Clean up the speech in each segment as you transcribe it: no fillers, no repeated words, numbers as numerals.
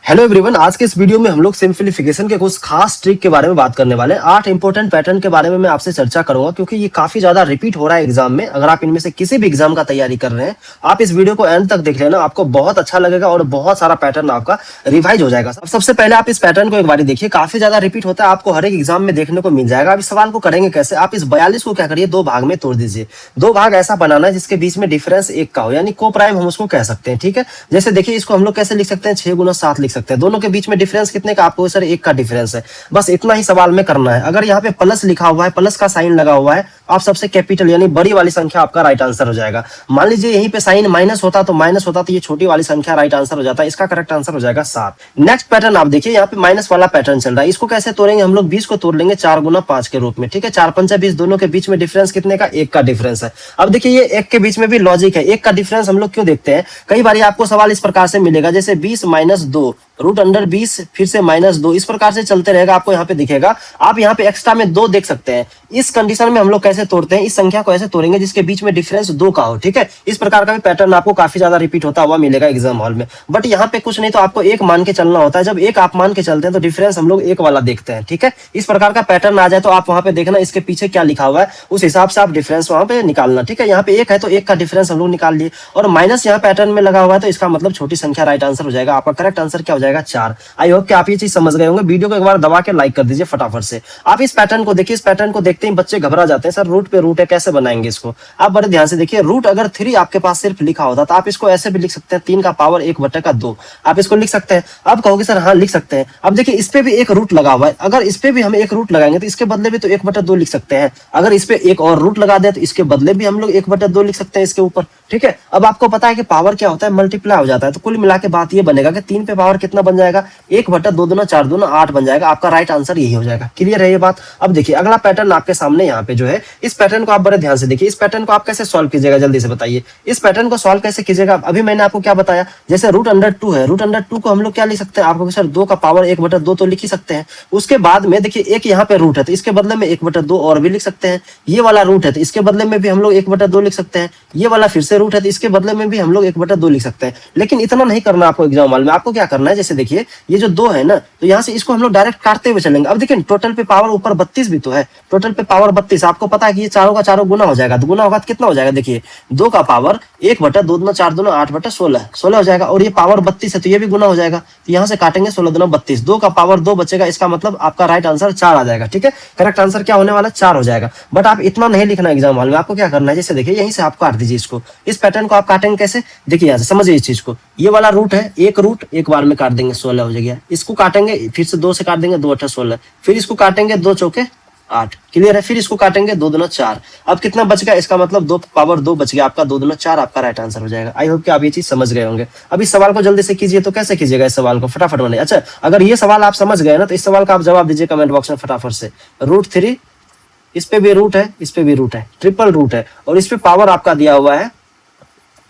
Hello everyone, आज के इस वीडियो में हम लोग सिंप्लीफिकेशन के कुछ खास ट्रिक के बारे में बात करने वाले हैं। 8 इंपॉर्टेंट पैटर्न के बारे में मैं आपसे चर्चा करूंगा क्योंकि ये काफी ज्यादा रिपीट हो रहा है एग्जाम में। अगर आप इनमें से किसी भी एग्जाम का तैयारी कर रहे हैं, आप इस वीडियो को एंड तक देख लेना, आपको बहुत अच्छा लगेगा और बहुत सारा पैटर्न आपका रिवाइज हो जाएगा। सबसे पहले आप इस पैटर्न को एक बार देखिए, काफी ज्यादा रिपीट होता है, आपको हर एक एग्जाम में देखने को मिल जाएगा। अब इस सवाल को करेंगे कैसे? आप इस 42 को क्या करिए, 2 भाग में तोड़ दीजिए। 2 भाग ऐसा बनाना है जिसके बीच में डिफरेंस 1 का हो, यानी को प्राइम हम उसको कह सकते हैं। ठीक है, जैसे देखिए इसको हम लोग कैसे लिख सकते हैं, 6 गुना 7 लिख सकते हैं। दोनों के बीच में डिफरेंस कितने का? आपको सर 1 का डिफरेंस है। बस इतना ही सवाल में करना है। अगर यहाँ पे प्लस लिखा हुआ है, प्लस का साइन लगा हुआ है, आप सबसे कैपिटल यानी बड़ी वाली संख्या आपका राइट आंसर हो जाएगा। मान लीजिए यहीं पे साइन माइनस होता तो ये छोटी वाली संख्या राइट आंसर हो जाता है। इसका करेक्ट आंसर हो जाएगा 7। नेक्स्ट पैटर्न आप देखिए, यहाँ पे माइनस वाला पैटर्न चल रहा है। इसको कैसे तोड़ेंगे हम लोग? 20 को तोड़ लेंगे 4 गुना 5 के रूप में। ठीक है, 4 पंचा 20, दोनों के बीच में डिफरेंस कितने का? 1 का डिफरेंस है। अब देखिए ये 1 के बीच में भी लॉजिक है। 1 का डिफरेंस हम लोग क्यों देखते हैं? कई बार आपको सवाल इस प्रकार से मिलेगा, जैसे 20 माइनस 2 रूट अंडर 20 फिर से माइनस 2, इस प्रकार से चलते रहेगा। आपको यहाँ पे दिखेगा, आप यहाँ पे एक्स्ट्रा में 2 देख सकते हैं। इस कंडीशन में हम लोग कैसे तोड़ते हैं? इस संख्या को ऐसे तोड़ेंगे जिसके बीच में डिफरेंस 2 का हो। ठीक है, इस प्रकार का भी पैटर्न आपको काफी ज्यादा रिपीट होता हुआ मिलेगा एग्जाम हॉल में। बट यहाँ पे कुछ नहीं, तो आपको 1 मान के चलना होता है। जब 1 आप मान के चलते हैं तो डिफरेंस हम लोग 1 वाला देखते हैं। ठीक है, इस प्रकार का पैटर्न आ जाए तो आप वहां पे देखना इसके पीछे क्या लिखा हुआ है, उस हिसाब से आप डिफरेंस वहां पे निकालना। ठीक है, यहाँ पे 1 है तो 1 का डिफरेंस हम लोग निकाल लिए, और माइनस यहाँ पैटर्न में लगा हुआ है तो इसका मतलब छोटी संख्या राइट आंसर हो जाएगा। आपका करेक्ट आंसर क्या हो जाएगा? 4। आई होप कि आप ये चीज समझ गए होंगे। वीडियो को एक बार दबा के लाइक कर दीजिए फटाफट से। आप इस पैटर्न को देखिए, इस पैटर्न को देखते ही बच्चे घबरा जाते हैं, सर रूट पे रूट है, कैसे बनाएंगे इसको? आप बड़े ध्यान से देखिए, रूट अगर 3 आपके पास सिर्फ लिखा होता तो आप इसको ऐसे भी लिख सकते हैं, 3 का पावर 1/2 आप इसको लिख सकते हैं। अब कहोगे सर हाँ लिख सकते हैं। अब देखिए इस पे भी एक रूट लगा हुआ है, अगर इस पे भी हम एक रूट लगाएंगे तो इसके बदले भी तो 1/2 लिख सकते हैं। अगर इस पे एक और रूट लगा दे तो इसके बदले भी हम लोग 1/2 लिख सकते हैं इसके ऊपर। ठीक है, अब आपको पता है कि पावर क्या होता है, मल्टीप्लाई हो जाता है। तो कुल मिला के बात ये बनेगा कि 3 पे पावर कितना बन जाएगा? 1/2 दूना 4 दूना 8 बन जाएगा। आपका राइट आंसर यही हो जाएगा। क्लियर है ये बात? अब देखिए अगला पैटर्न आपके सामने यहाँ पे जो है, इस पैटर्न को आप बड़े ध्यान से देखिए। इस पैटर्न को आप कैसे सॉल्व कीजिएगा, जल्दी से बताइए। इस पैटर्न को सॉल्व कैसे कीजिएगा? अभी मैंने आपको क्या बताया, जैसे रूट अंडर 2 है, रूट अंडर 2 को हम लोग क्या लिख सकते हैं? आपको सर 2 का पावर 1/2 तो लिख ही सकते हैं। उसके बाद में देखिए एक यहाँ पे रूट है तो इसके बदले में 1/2 और भी लिख सकते हैं। ये वाला रूट है तो इसके बदले में भी हम लोग 1/2 लिख सकते हैं। ये वाला फिर से रूट है तो इसके बदले में भी हम लोग 1/2 लिख सकते हैं। लेकिन इतना नहीं करना आपको एग्जाम हॉल में। आपको क्या करना है, जैसे देखिए ये जो 2 है ना, तो यहाँ से इसको हम लोग डायरेक्ट काटते हुए चलेंगे। अब देखिए टोटल पे पावर ऊपर 32 भी तो है, टोटल पे पावर 32। आपको पता है कि ये चारों का चारों गुना हो जाएगा, तो गुना होगा तो कितना हो जाएगा? देखिए 2 का पावर 1/2 दूना 4 दूना 8/16 16 हो जाएगा, और ये पावर 32 है तो ये भी गुना हो जाएगा। तो यहाँ से काटेंगे 16 दूना 32, 2 का पावर 2 बचेगा। इसका मतलब आपका राइट आंसर 4 आ जाएगा। ठीक है, करेक्ट आंसर क्या होने वाला? 4 हो जाएगा। बट आप इतना नहीं लिखना एग्जाम हॉल में। आपको क्या करना है, जैसे देखिए यहीं से आप काट दीजिए इसको। इस पैटर्न को आप काटेंगे कैसे? देखिए यहाँ से समझिए इस चीज को। ये वाला रूट है, एक रूट एक बार में काट देंगे, 16 हो जाएगा। इसको काटेंगे फिर से 2 से काट देंगे, 2/16। फिर इसको काटेंगे 2 चौके 8। क्लियर है? फिर इसको काटेंगे 2 दूना 4। अब कितना बच गया? इसका मतलब 2 पावर 2 बच गया। आपका 2 दूना 4 आपका राइट आंसर हो जाएगा। आई होप कि आप ये चीज समझ गए होंगे। अब इस सवाल को जल्दी से कीजिए। तो कैसे कीजिएगा इस सवाल को? फटाफट बनाइए। अच्छा, अगर ये सवाल आप समझ गए ना तो इस सवाल का आप जवाब दीजिए कमेंट बॉक्स में फटाफट से। रूट 3, इस पे भी रूट है, इस पे भी रूट है, ट्रिपल रूट है, और इस पे पावर आपका दिया हुआ है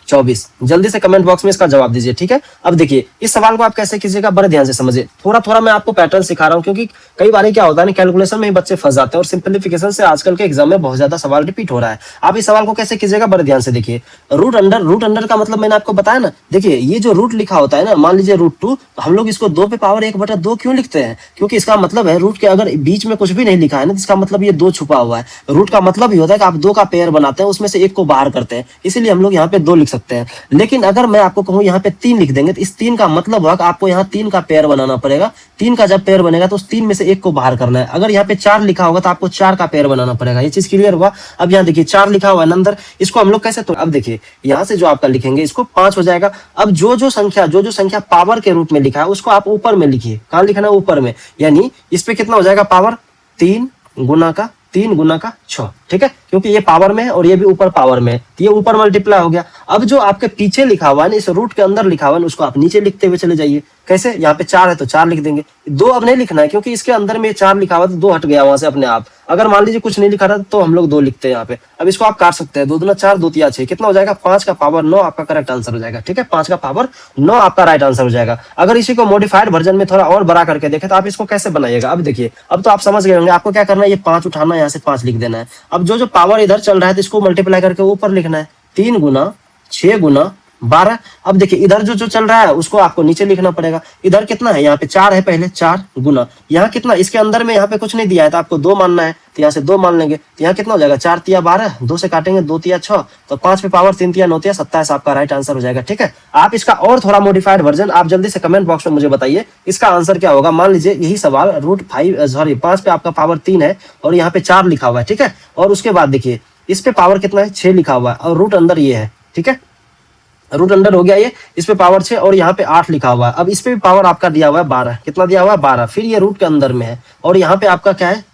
24। जल्दी से कमेंट बॉक्स में इसका जवाब दीजिए। ठीक है, अब देखिए इस सवाल को आप कैसे कीजिएगा, बड़े ध्यान से समझिए। थोड़ा थोड़ा मैं आपको पैटर्न सिखा रहा हूं क्योंकि कई बार क्या होता है ना, कैलकुलेशन में ही बच्चे फंस जाते हैं, और सिंप्लीफिकेशन से आजकल के एग्जाम में बहुत ज्यादा सवाल रिपीट हो रहा है। आप इस सवाल को कैसे कीजिएगा, बड़े ध्यान से देखिए। रूट अंडर का मतलब मैंने आपको बताया ना। देखिए ये जो रूट लिखा होता है ना, मान लीजिए रूट 2, हम लोग इसको 2 पे पावर 1/2 क्यों लिखते हैं? क्योंकि इसका मतलब है रूट के अगर बीच में कुछ भी नहीं लिखा है ना, तो इसका मतलब ये 2 छुपा हुआ है। रूट का मतलब ही होता है कि आप 2 का पेयर बनाते हैं, उसमें से 1 को बाहर करते हैं, इसीलिए हम लोग यहाँ पे 2 लिख सकते हैं। लेकिन अगर मैं आपको कहूं यहाँ पे 3 लिख देंगे, तो इस 3 का मतलब होगा कि आपको यहाँ 3 का पेयर बनाना पड़ेगा। 3 का जब पेयर बनेगा तो उस 3 में से 1 को बाहर करना है। अगर यहाँ पे 4 लिखा होगा तो आपको 4 का पेयर बनाना पड़ेगा। ये चीज क्लियर हुआ? अब यहाँ देखिए 4 लिखा हुआ है अंदर, इसको हम लोग कैसे? तो अब देखिए यहाँ से जो आपका लिखेंगे इसको 5 हो जाएगा। अब जो संख्या पावर के रूप में लिखा है उसको आप ऊपर में लिखिए। कहाँ लिखना है? ऊपर में। यानी इस पे कितना हो जाएगा? पावर 3 गुना का 6। ठीक है, क्योंकि ये पावर में है और ये भी ऊपर पावर में है, तो ये ऊपर मल्टीप्लाई हो गया। अब जो आपके पीछे लिखा हुआ है ना, इस रूट के अंदर लिखा हुआ है, उसको आप नीचे लिखते हुए चले जाइए। कैसे? यहाँ पे 4 है तो 4 लिख देंगे। 2 अब नहीं लिखना है क्योंकि इसके अंदर में 4 लिखा हुआ तो 2 हट गया वहां से अपने आप। अगर मान लीजिए कुछ नहीं लिखा था तो हम लोग 2 लिखते हैं यहाँ पे। अब इसको आप काट सकते हैं, 2 दूना 4 2 तिया 6, कितना हो जाएगा? 5 का पावर 9 आपका करेक्ट आंसर हो जाएगा। ठीक है, 5 का पावर 9 आपका राइट आंसर हो जाएगा। अगर इसी को मॉडिफाइड वर्जन में थोड़ा और बड़ा करके देखें तो आप इसको कैसे बनाइएगा? अब देखिए, अब तो आप समझ गए होंगे। आपको क्या करना है, ये 5 उठाना है, यहाँ से 5 लिख देना है। अब जो पावर इधर चल रहा है तो इसको मल्टीप्लाई करके ऊपर लिखना है। 3 गुना 6 गुना 12। अब देखिए इधर जो जो चल रहा है उसको आपको नीचे लिखना पड़ेगा। इधर कितना है, यहाँ पे 4 है, पहले 4 गुना यहाँ कितना, इसके अंदर में यहाँ पे कुछ नहीं दिया है तो आपको 2 मानना है, तो यहाँ से 2 मान लेंगे, तो यहाँ कितना हो जाएगा 4 तिया 12, 2 से काटेंगे 2 तिया 6, तो 5 पे पावर 3 तिया 9 तिया 27 आपका राइट आंसर हो जाएगा। ठीक है, आप इसका और थोड़ा मॉडिफाइड वर्जन आप जल्दी से कमेंट बॉक्स में मुझे बताइए इसका आंसर क्या होगा। मान लीजिए यही सवाल √5 पे आपका पावर 3 है और यहाँ पे 4 लिखा हुआ है। ठीक है, और उसके बाद देखिए इस पे पावर कितना है 6 लिखा हुआ है और रूट अंदर ये है। ठीक है, रूट अंडर हो गया ये, इस पे पावर 6 और यहाँ पे 8 लिखा हुआ है। अब इस पे भी पावर आपका दिया हुआ है 12, कितना दिया हुआ है 12, फिर ये रूट के अंदर में है और यहाँ पे आपका क्या है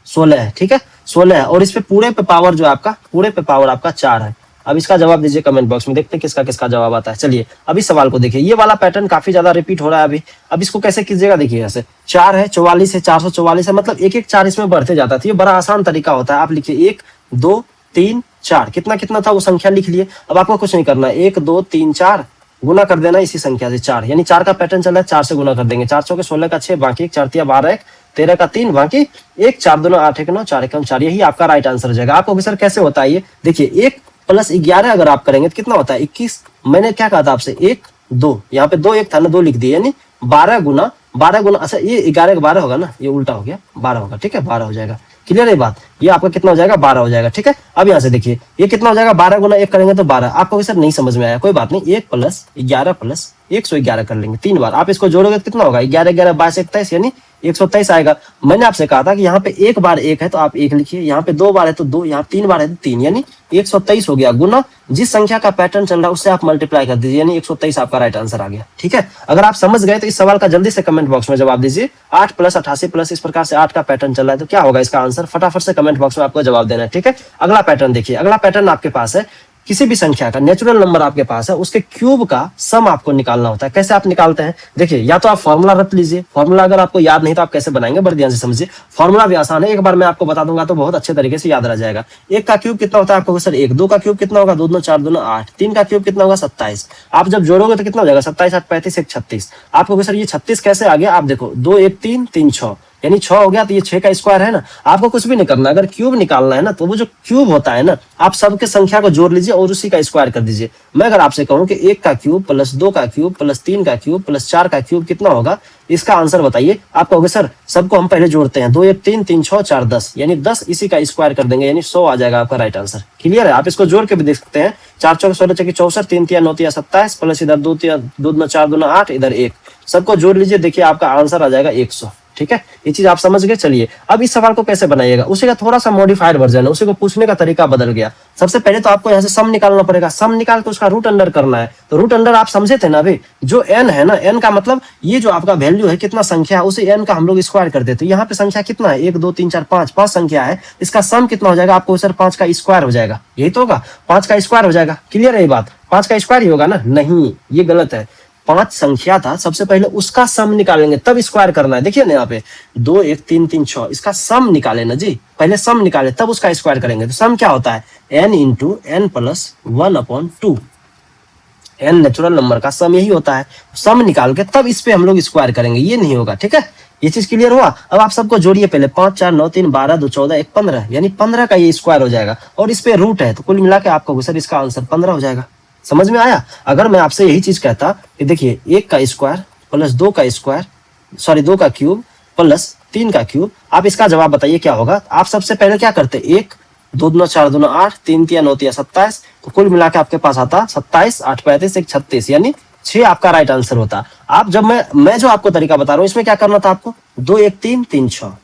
16 है। ठीक है, 16 है और इस पे पूरे पे पावर जो आपका पूरे पे पावर आपका 4 है। अब इसका जवाब दीजिए कमेंट बॉक्स में, देखते हैं किसका किसका जवाब आता है। चलिए अब इस सवाल को देखिए, ये वाला पैटर्न काफी ज्यादा रिपीट हो रहा है अभी। अब इसको कैसे कीजिएगा, देखिए ऐसे 4 है 44 है 444 है, मतलब एक एक 4 इसमें बढ़ते जाता है। तो ये बड़ा आसान तरीका होता है। आप लिखिए 1 2 3 4, कितना कितना था वो संख्या लिख लिए। अब आपको कुछ नहीं करना है, 1 2 3 4 गुना कर देना इसी संख्या से 4, यानी 4 का पैटर्न चल रहा है, 4 से गुना कर देंगे। 4 चौके 16 का 6, बाकी 1 4 तिया 12 1 13 का 3, बाकी 1 4 2 8 1 9 4 1 4, यही आपका राइट आंसर हो जाएगा। आपको सर कैसे होता है ये, देखिए 1 + 11 अगर आप करेंगे तो कितना होता है 21। मैंने क्या कहा था आपसे 1 2, यहाँ पे 2 1 था ना, 2 लिख दिए, यानी 12 गुना अच्छा ये 11 का 12 होगा ना, ये उल्टा हो गया 12 होगा। ठीक है, 12 हो जाएगा। क्लियर है बात, ये आपका कितना हो जाएगा 12 हो जाएगा। ठीक है, अब यहाँ से देखिए ये कितना हो जाएगा 12 गुना 1 करेंगे तो 12। आपको सर नहीं समझ में आया, कोई बात नहीं, 1 + 11 + 111 कर लेंगे 3 बार। आप इसको जोड़ोगे तो कितना होगा 11 11 22 21, यानी 123 आएगा। मैंने आपसे कहा था कि यहाँ पे 1 बार 1 है तो आप 1 लिखिए, यहाँ पे 2 बार है तो 2, यहाँ 3 बार है तो 3, यानी 123 हो गया। गुना जिस संख्या का पैटर्न चल रहा है उससे आप मल्टीप्लाई कर दीजिए, यानी 123 आपका राइट आंसर आ गया। ठीक है, अगर आप समझ गए तो इस सवाल का जल्दी से कमेंट बॉक्स में जवाब दीजिए। 8 + 88 + इस प्रकार से 8 का पैटर्न चल रहा है तो क्या होगा इसका आंसर, फटाफट से कमेंट बॉक्स में आपको जवाब देना है। ठीक है, अगला पैटर्न देखिए, अगला पैटर्न आपके पास है किसी भी संख्या का नेचुरल नंबर आपके पास है, उसके क्यूब का सम आपको निकालना होता है। कैसे आप निकालते हैं, देखिए या तो आप फॉर्मूला रट लीजिए, फॉर्मूला अगर आपको याद नहीं तो आप कैसे बनाएंगे बड़े ध्यान से समझिए। फॉर्मूला भी आसान है, एक बार मैं आपको बता दूंगा तो बहुत अच्छे तरीके से याद रह जाएगा। 1 का क्यूब कितना होता है आपको सर 1, 2 का क्यूब कितना होगा 2 2 4 2 8, 3 का क्यूब कितना होगा 27। आप जब जोड़ोगे तो कितना हो जाएगा 27 8 35 1 36। आपको सर ये 36 कैसे आ गया, आप देखो 2 1 3 3 6, यानी 6 हो गया, तो ये 6 का स्क्वायर है ना। आपको कुछ भी नहीं करना, अगर क्यूब निकालना है ना तो वो जो क्यूब होता है ना, आप सबके संख्या को जोड़ लीजिए और उसी का स्क्वायर कर दीजिए। मैं अगर आपसे कहूं कि 1 का क्यूब + 2 का क्यूब + 3 का क्यूब + 4 का क्यूब कितना होगा, इसका आंसर बताइए। आप कहोगे सर सबको हम पहले जोड़ते हैं, 2 1 3 3 6 4 10, यानी 10 इसी का स्क्वायर कर देंगे, यानी 100 आ जाएगा आपका राइट आंसर। क्लियर है, आप इसको जोड़ के भी देख सकते हैं। 4 चौके 16 चौके 64, 3 तिया 9 तिया 27, प्लस इधर 2 तिया 2 2 4 2 8, इधर 1, सबको जोड़ लीजिए, देखिए आपका आंसर आ जाएगा 100। ठीक है, ये चीज आप समझ गए। चलिए अब इस सवाल को कैसे बनाइएगा, उसी का थोड़ा सा मॉडिफाइड वर्जन है, उसी को पूछने का तरीका बदल गया। सबसे पहले तो आपको यहाँ से सम निकालना पड़ेगा, सम निकाल के उसका रूट अंडर करना है। तो रूट अंडर आप समझे थे ना अभी, जो n है ना, n का मतलब ये जो आपका वैल्यू है कितना संख्या है उसे n का हम लोग स्क्वायर कर देते हैं। यहाँ पे संख्या कितना है 1 2 3 4 5, 5 संख्या है, इसका सम कितना हो जाएगा आपको सर 5 का स्क्वायर हो जाएगा, यही तो होगा 5 का स्क्वायर हो जाएगा। क्लियर है ये बात, 5 का स्क्वायर ही होगा ना, नहीं ये गलत है। 5 संख्या था, सबसे पहले उसका सम निकालेंगे तब स्क्वायर करना है। देखिए ना यहाँ पे 2 1 3 3 6, इसका सम निकाले ना जी, पहले सम निकाले तब उसका स्क्वायर करेंगे। तो सम क्या होता है n × n + 1/2, n natural number का सम यही होता है। सम निकाल के तब इस पे हम लोग स्क्वायर करेंगे, ये नहीं होगा। ठीक है, ये चीज क्लियर हुआ। अब आप सबको जोड़िए पहले, 5 4 9 3 12 2 14 1 15, यानी 15 का ये स्क्वायर हो जाएगा और इस पे रूट है, तो कुल मिला के आपको सर इसका आंसर 15 हो जाएगा। समझ में आया। अगर मैं आपसे यही चीज कहता कि देखिए 1 का स्क्वायर + 2 का स्क्वायर, सॉरी 2 का क्यूब + 3 का क्यूब, आप इसका जवाब बताइए क्या होगा। आप सबसे पहले क्या करते, 1 2 2 4 2 8, 3 तिया 9 तिया 27, तो कुल मिला के आपके पास आता 27 8 35 1 36, यानी 6 आपका राइट आंसर होता। आप जब मैं जो आपको तरीका बता रहा हूँ इसमें क्या करना था आपको, 2 1 3 3 6,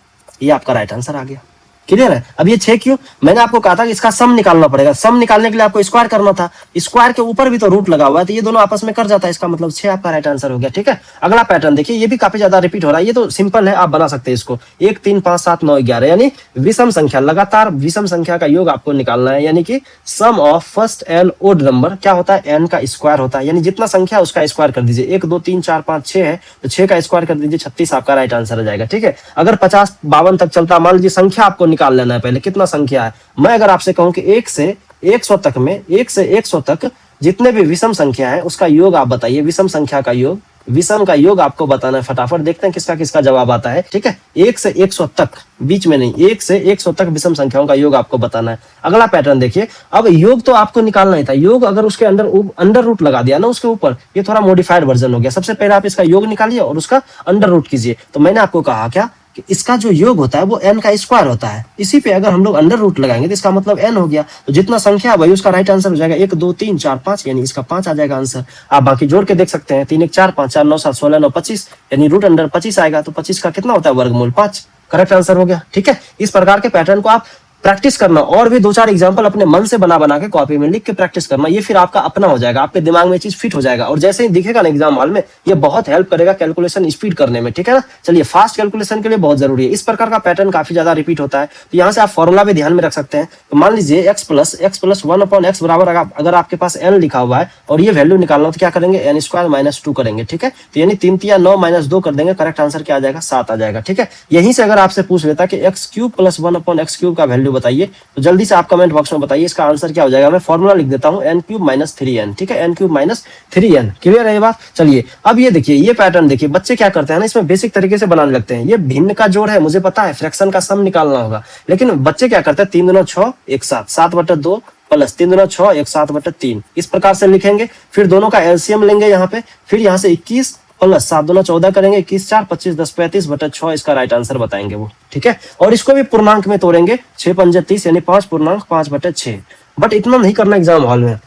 ये आपका राइट आंसर आ गया। क्लियर है। अब ये 6 क्यों, मैंने आपको कहा था कि इसका सम निकालना पड़ेगा, सम निकालने के लिए आपको स्क्वायर करना था, स्क्वायर के ऊपर भी तो रूट लगा हुआ है, तो ये दोनों आपस में कर जाता है, इसका मतलब 6 आपका राइट आंसर हो गया। ठीक है, अगला पैटर्न देखिए, ये भी काफी ज्यादा रिपीट हो रहा है, ये तो सिंपल है, आप बना सकते हैं इसको। 1 3 5 7 9 11, यानी विषम संख्या, लगातार विषम संख्या का योग आपको निकालना है, यानी कि sum of first L odd number क्या होता है, n का स्क्वायर होता है, यानी जितना संख्या उसका स्क्वायर कर दीजिए। 1 2 3 4 5 6 है तो 6 का स्क्वायर कर दीजिए, 36 आपका राइट आंसर हो जाएगा। ठीक है, अगर 50 52 तक चलता, मान लीजिए संख्या आपको निकाल लेना है पहले, कितना संख्या है। मैं अगर आपसे कहूं कि 1 से 100 तक में, 1 से 100 तक जितने भी विषम संख्या है उसका योग आप बताइए, विषम संख्या का योग विषम का योग आपको बताना है। फटाफट देखते हैं किसका किसका जवाब आता है। ठीक है, 1 से 100 तक, बीच में नहीं, 1 से 100 तक विषम संख्याओं का योग आपको बताना है। अगला पैटर्न देखिए, अब योग तो आपको निकालना ही था, योग अगर उसके अंडर रूट लगा दिया ना उसके ऊपर, ये थोड़ा मॉडिफाइड वर्जन हो गया। सबसे पहले आप इसका योग निकालिए और उसका अंडर रूट कीजिए। तो मैंने आपको कहा क्या कि इसका जो योग होता है वो n का स्क्वायर होता है, इसी पे अगर हम लोग अंडर रूट लगाएंगे तो इसका मतलब n हो गया। तो जितना संख्या है वही उसका राइट आंसर हो जाएगा। 1 2 3 4 5, यानी इसका 5 आ जाएगा आंसर। आप बाकी जोड़ के देख सकते हैं, 3 1 4 5 4 9 7 16 9 25, यानी रूट अंडर 25 आएगा। तो 25 का कितना होता है, वर्गमूल 5। करेक्ट आंसर हो गया। ठीक है, इस प्रकार के पैटर्न को आप प्रैक्टिस करना, और भी 2-4 एग्जांपल अपने मन से बना बना के कॉपी में लिख के प्रैक्टिस करना। ये फिर आपका अपना हो जाएगा, आपके दिमाग में चीज फिट हो जाएगा, और जैसे ही दिखेगा ना एग्जाम हॉल में, ये बहुत हेल्प करेगा कैलकुलेशन स्पीड करने में। ठीक है ना, चलिए, फास्ट कैलकुलेशन के लिए बहुत जरूरी है। इस प्रकार का पैटर्न काफी ज्यादा रिपीट होता है, तो यहाँ से आप फॉर्मुला भी ध्यान में रख सकते हैं। तो मान लीजिए x प्लस 1/x बराबर अगर आपके पास n लिखा हुआ है और ये वैल्यू निकालना हो तो क्या करेंगे, n स्क्वायर माइनस 2 करेंगे। ठीक है, तो यानी 3 3 9 माइनस 2 कर देंगे, करेक्ट आंसर क्या आ जाएगा, 7 आ जाएगा। ठीक है, यहीं से अगर आपसे पूछ लेता कि x cube plus 1/x cube का वैल्यू बताइए, तो जल्दी से आप कमेंट बॉक्स में बताइए इसका आंसर क्या हो जाएगा। मैं फॉर्मूला लिख देता हूं, n क्यूब माइनस 3n। ठीक है, n cube minus 3n। Clear है ये बात। चलिए, अब ये देखिए, ये पैटर्न देखिए, बच्चे क्या करते हैं ना, इसमें बेसिक तरीके से बनाने लगते हैं। ये भिन्न का जोड़ है, मुझे पता है, फ्रैक्शन का सम निकालना होगा, लेकिन बच्चे क्या करते हैं, 3 दूना 6 1 7 7/2 प्लस 3 दूना 6 1 7/3, इस प्रकार से लिखेंगे। फिर दोनों का एलसीएम लेंगे यहाँ पे, फिर यहाँ से 21 प्लस 7 दूना 14 करेंगे, 21 4 25 10 35/6 इसका राइट आंसर बताएंगे वो। ठीक है, और इसको भी पूर्णांक में तोड़ेंगे, 6 पंजे 30, यानी 5/5/6। बट इतना नहीं करना एग्जाम हॉल में,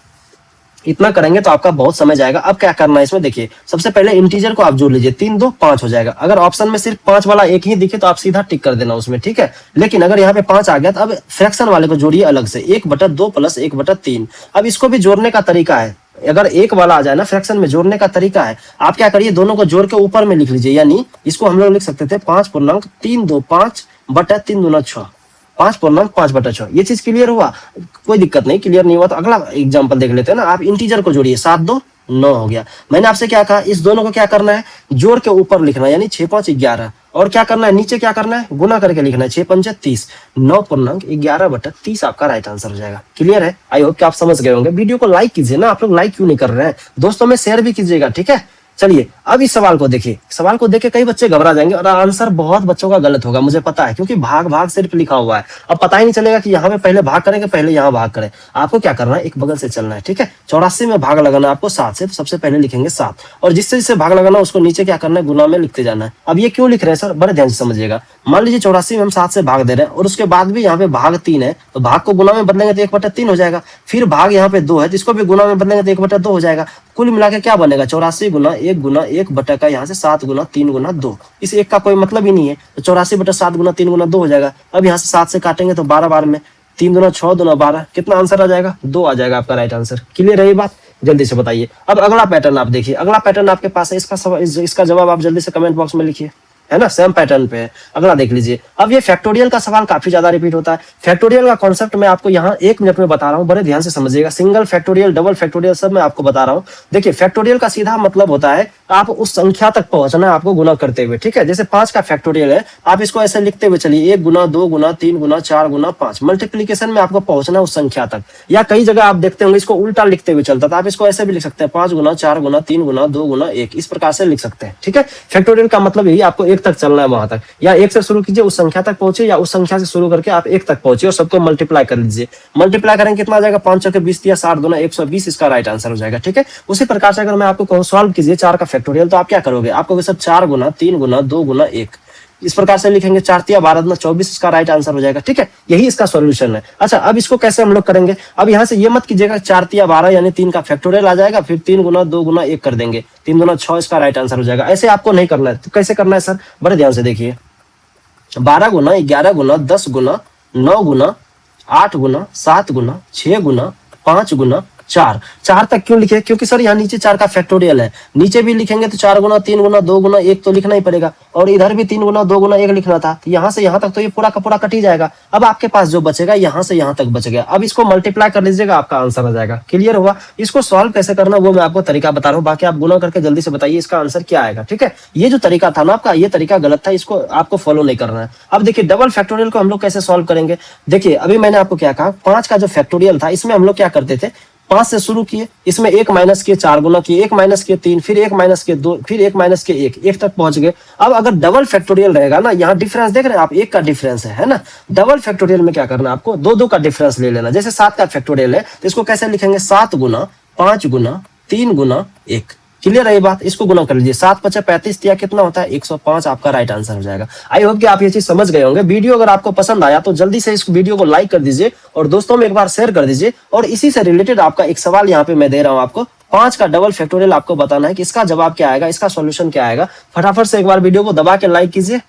इतना करेंगे तो आपका बहुत समय जाएगा। अब क्या करना है इसमें, देखिए, सबसे पहले इंटीजर को आप जोड़ लीजिए, 3 2 5 हो जाएगा। अगर ऑप्शन में सिर्फ 5 वाला एक ही दिखे तो आप सीधा टिक कर देना उसमें। ठीक है, लेकिन अगर यहाँ पे 5 आ गया तो अब फ्रैक्शन वाले को जोड़िए अलग से, 1/2 प्लस 1/3। अब इसको भी जोड़ने का तरीका है, अगर एक वाला आ जाए ना फ्रैक्शन में, जोड़ने का तरीका है, आप क्या करिए, दोनों को जोड़ के ऊपर में लिख लीजिए। यानी इसको हम लोग लिख सकते थे 5.325/3 दूना 6, 5.5/6। ये चीज क्लियर हुआ, कोई दिक्कत नहीं। क्लियर नहीं हुआ तो अगला एग्जांपल देख लेते हैं ना। आप इंटीजर को जोड़िए, 7 2 9 हो गया। मैंने आपसे क्या कहा, इस दोनों को क्या करना है, जोड़ के ऊपर लिखना है, यानी 6 5 11। और क्या करना है, नीचे क्या करना है, गुना करके लिखना है, 6 5 30, 9.11/30 आपका राइट आंसर हो जाएगा। क्लियर है, आई होप कि आप समझ गए होंगे। वीडियो को लाइक कीजिए ना, आप लोग लाइक क्यों नहीं कर रहे हैं, दोस्तों में शेयर भी कीजिएगा। ठीक है, चलिए, अब इस सवाल को देखिए। सवाल को देख के कई बच्चे घबरा जाएंगे और आंसर बहुत बच्चों का गलत होगा, मुझे पता है, क्योंकि भाग भाग सिर्फ लिखा हुआ है। अब पता ही नहीं चलेगा कि यहाँ पे पहले भाग करेंगे, पहले यहाँ भाग करें। आपको क्या करना है, एक बगल से चलना है। ठीक है, 84 में भाग लगाना है आपको 7 से, तो सबसे पहले लिखेंगे 7, और जिससे जिससे भाग लगाना उसको नीचे क्या करना है, गुना में लिखते जाना है। अब ये क्यों लिख रहे हैं सर, बड़े ध्यान से समझिएगा। मान लीजिए 84 में हम 7 से भाग दे रहे हैं और उसके बाद भी यहाँ पे भाग 3 है, तो भाग को गुना में बदलेंगे तो 1/3 हो जाएगा। फिर भाग यहाँ पे 2 है, तो इसको भी गुना में बदलेंगे तो 1/2 हो जाएगा। कुल मिला के क्या बनेगा, 84 गुना 1 गुना 1 बटा का यहाँ से 7 गुना 3 गुना 2। इस एक का कोई मतलब ही नहीं है, तो 84/7 गुना 3 गुना 2 हो जाएगा। अब यहाँ से 7 से काटेंगे तो 12 बार में 3 दूना 6 दूना 12, कितना आंसर आ जाएगा, 2 आ जाएगा आपका राइट आंसर। क्लियर है ये बात, जल्दी से बताइए। अब अगला पैटर्न आप देखिए, अगला पैटर्न आपके पास है, इसका जवाब आप जल्दी से कमेंट बॉक्स में लिखिए, है ना, सेम पैटर्न पे है। अगला देख लीजिए। अब ये फैक्टोरियल का सवाल काफी ज्यादा रिपीट होता है। फैक्टोरियल का कॉन्सेप्ट मैं आपको यहाँ 1 मिनट में बता रहा हूँ, बड़े ध्यान से समझिएगा। सिंगल फैक्टोरियल, डबल फैक्टोरियल सब मैं आपको बता रहा हूँ। देखिए, फैक्टोरियल का सीधा मतलब होता है आप उस संख्या तक पहुंचना है आपको गुना करते हुए। ठीक है, जैसे 5 का फैक्टोरियल है, आप इसको ऐसे लिखते हुए चलिए, 1 गुना 2 गुना 3 गुना 4 गुना 5। मल्टीप्लीकेशन में आपको पहुंचना उस संख्या तक। या कई जगह आप देखते होंगे इसको उल्टा लिखते हुए चलता था, आप इसको ऐसे भी लिख सकते हैं, 5 गुना 4 गुना 3 गुना 2 गुना 1, इस प्रकार से लिख सकते हैं। ठीक है, फैक्टोरियल का मतलब यही, आपको 1 तक चलना है वहां तक, या 1 से शुरू कीजिए उस संख्या तक पहुंचे, या उस संख्या से शुरू करके आप 1 तक पहुंचे और सबको मल्टीप्लाई कर लीजिए। मल्टीप्लाई करेंगे कितना आ जाएगा, 5 चौके 20 या 60 दूना 120, इसका राइट आंसर हो जाएगा। ठीक है, उसी प्रकार से अगर मैं आपको कहूं सॉल्व कीजिए 4 का फैक्टोरियल, तो आप क्या करोगे, आपको सर 4 गुना 3 गुना 2 गुना 1, इस प्रकार से लिखेंगे, 4 तिया 12 दूना 24, इसका राइट आंसर हो जाएगा। ठीक है, यही इसका सॉल्यूशन है। अच्छा, अब इसको कैसे हम लोग करेंगे, अब यहाँ से ये मत कीजिएगा 4 तिया 12 यानी 3 का फैक्टोरियल आ जाएगा, फिर 3 गुना 2 गुना 1 कर देंगे, 3 गुना 6, इसका राइट आंसर हो जाएगा। ऐसे आपको नहीं करना है। तो कैसे करना है सर, बड़े ध्यान से देखिए, 12 गुना 11 गुना 10 गुना 9 गुना 8 गुना 7 गुना 6 गुना 5 गुना 4 तक क्यों लिखे, क्योंकि सर यहाँ नीचे 4 का फैक्टोरियल है। नीचे भी लिखेंगे तो 4 गुना 3 गुना 2 गुना 1 तो लिखना ही पड़ेगा, और इधर भी 3 गुना 2 गुना 1 लिखना था। तो यहाँ से यहाँ तक तो ये पूरा का पूरा कट ही जाएगा। अब आपके पास जो बचेगा यहाँ से यहाँ तक बच गया। अब इसको मल्टीप्लाई कर लीजिएगा, आपका आंसर आ जाएगा। क्लियर हुआ। इसको सॉल्व कैसे करना वो मैं आपको तरीका बता रहा हूँ, बाकी आप गुना करके जल्दी से बताइए इसका आंसर क्या आएगा। ठीक है, ये जो तरीका था ना आपका, ये तरीका गलत था, इसको आपको फॉलो नहीं करना है। अब देखिए, डबल फैक्टोरियल को हम लोग कैसे सॉल्व करेंगे। देखिए, अभी मैंने आपको क्या कहा, 5 का जो फैक्टोरियल था इसमें हम लोग क्या करते थे, 5 से शुरू किए, इसमें 1 माइनस किए, 4 गुना किए, 1 माइनस किए 3, फिर 1 माइनस किए 2, फिर 1 माइनस किए 1 तक पहुंच गए। अब अगर डबल फैक्टोरियल रहेगा ना, यहाँ डिफरेंस देख रहे हैं आप, 1 का डिफरेंस है ना। डबल फैक्टोरियल में क्या करना है आपको, 2 का डिफरेंस ले लेना। जैसे 7 का फैक्टोरियल है तो इसको कैसे लिखेंगे, 7 गुना 5 गुना 3 गुना 1। क्लियर है ये बात, इसको गुना कर लीजिए, 7 5 35 दिया कितना होता है 105, आपका राइट आंसर हो जाएगा। आई होप कि आप ये चीज समझ गए होंगे। वीडियो अगर आपको पसंद आया तो जल्दी से इस वीडियो को लाइक कर दीजिए और दोस्तों में एक बार शेयर कर दीजिए। और इसी से रिलेटेड आपका एक सवाल यहाँ पे मैं दे रहा हूँ आपको, 5 का डबल फैक्टोरियल आपको बताना है कि इसका जवाब क्या आएगा, इसका सॉल्यूशन क्या आएगा। फटाफट से एक बार वीडियो को दबा के लाइक कीजिए।